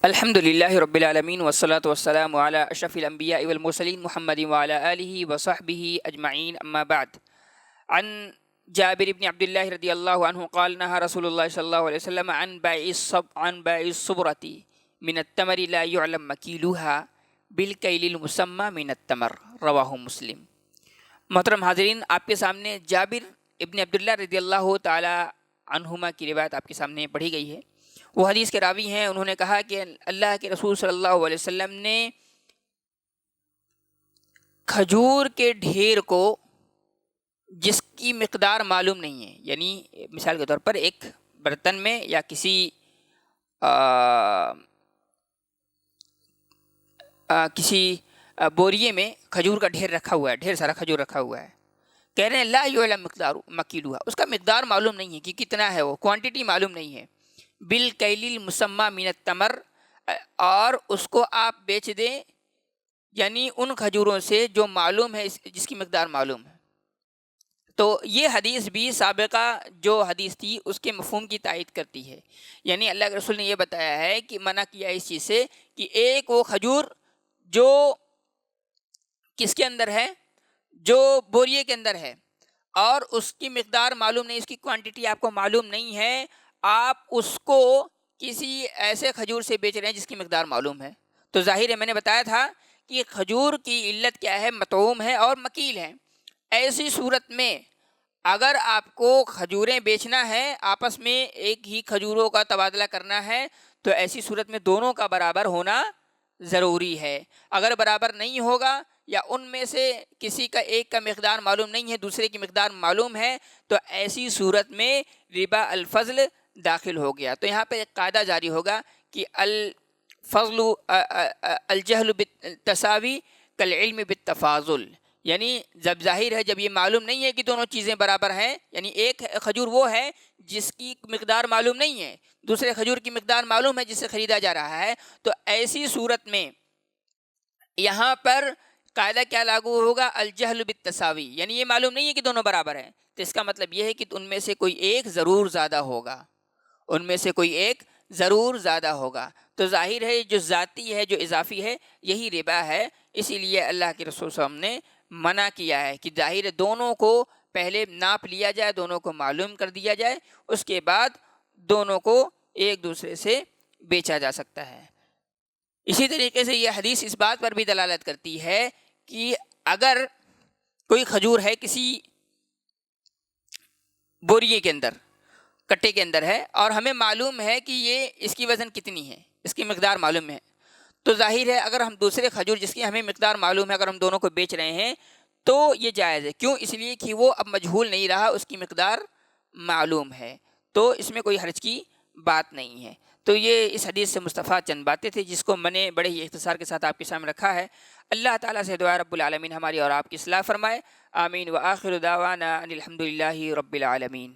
الحمد للہ رب العالمین والصلاة والسلام علی اشرف الانبیاء والمرسلین محمد وعلی آلہ وصحبہ اجمعین اما بعد. عن جابر بن عبد اللہ رضی اللہ عنہ قال نہى رسول اللہ صلی اللہ علیہ وسلم عن بيع الصبرة من التمر لا يعلم مكيلها بالكيل المسمى من التمر رواہ مسلم. محترم حاضرین، آپ کے سامنے جابر ابن عبداللہ رضی اللہ تعالی عنہما کی روایت آپ کے سامنے پڑھی گئی ہے. وہ حدیث کے راوی ہیں. انہوں نے کہا کہ اللہ کے رسول صلی اللہ علیہ وسلم نے کھجور کے ڈھیر کو جس کی مقدار معلوم نہیں ہے، یعنی مثال کے طور پر ایک برتن میں یا کسی بوریے میں کھجور کا ڈھیر رکھا ہوا ہے، ڈھیر سارا کھجور رکھا ہوا ہے. کہہ رہے ہیں لا یعلم مقدار مکیلوہا، اس کا مقدار معلوم نہیں ہے کہ کتنا ہے، وہ کوانٹٹی معلوم نہیں ہے. بالکیل المسمى من التمر، اور اس کو آپ بیچ دیں یعنی ان کھجوروں سے جو معلوم ہے، جس کی مقدار معلوم ہے. تو یہ حدیث بھی سابقہ جو حدیث تھی اس کے مفہوم کی تائید کرتی ہے. یعنی اللہ کے رسول نے یہ بتایا ہے کہ منع کیا اس چیز سے کہ ایک وہ کھجور جو کس کے اندر ہے، جو بوریے کے اندر ہے، اور اس کی مقدار معلوم نہیں، اس کی کوانٹٹی آپ کو معلوم نہیں ہے، آپ اس کو کسی ایسے کھجور سے بیچ رہے ہیں جس کی مقدار معلوم ہے. تو ظاہر ہے، میں نے بتایا تھا کہ کھجور کی علت کیا ہے، مطعوم ہے اور مکیل ہے. ایسی صورت میں اگر آپ کو کھجوریں بیچنا ہے، آپس میں ایک ہی کھجوروں کا تبادلہ کرنا ہے، تو ایسی صورت میں دونوں کا برابر ہونا ضروری ہے. اگر برابر نہیں ہوگا یا ان میں سے کسی کا ایک کا مقدار معلوم نہیں ہے، دوسرے کی مقدار معلوم ہے، تو ایسی صورت میں ربا الفضل داخل ہو گیا. تو یہاں پہ ایک قاعدہ جاری ہوگا کہ الفضل الجہل بالتساوی کالعلم بالتفاضل، یعنی جب ظاہر ہے، جب یہ معلوم نہیں ہے کہ دونوں چیزیں برابر ہیں، یعنی ایک کھجور وہ ہے جس کی مقدار معلوم نہیں ہے، دوسرے کھجور کی مقدار معلوم ہے جس سے خریدا جا رہا ہے، تو ایسی صورت میں یہاں پر قاعدہ کیا لاگو ہوگا، الجہل بالتساوی، یعنی یہ معلوم نہیں ہے کہ دونوں برابر ہیں، تو اس کا مطلب یہ ہے کہ ان میں سے کوئی ایک ضرور زیادہ ہوگا، ان میں سے کوئی ایک ضرور زیادہ ہوگا. تو ظاہر ہے جو ذاتی ہے، جو اضافی ہے، یہی ربا ہے. اسی لیے اللہ کے رسول صلی اللہ علیہ وسلم نے منع کیا ہے کہ ظاہر دونوں کو پہلے ناپ لیا جائے، دونوں کو معلوم کر دیا جائے، اس کے بعد دونوں کو ایک دوسرے سے بیچا جا سکتا ہے. اسی طریقے سے یہ حدیث اس بات پر بھی دلالت کرتی ہے کہ اگر کوئی کھجور ہے کسی بوریے کے اندر، کٹے کے اندر ہے، اور ہمیں معلوم ہے کہ یہ اس کی وزن کتنی ہے، اس کی مقدار معلوم ہے، تو ظاہر ہے اگر ہم دوسرے کھجور جس کی ہمیں مقدار معلوم ہے، اگر ہم دونوں کو بیچ رہے ہیں تو یہ جائز ہے. کیوں؟ اس لیے کہ وہ اب مجہول نہیں رہا، اس کی مقدار معلوم ہے، تو اس میں کوئی حرج کی بات نہیں ہے. تو یہ اس حدیث سے مستفاد چند باتیں تھیں جس کو میں نے بڑے ہی اختصار کے ساتھ آپ کے سامنے رکھا ہے. اللہ تعالیٰ سے دعا رب العالمین ہماری اور آپ کی اصلاح فرمائے. آمین. وآخر دعوانا ان الحمد للہ رب العالمین.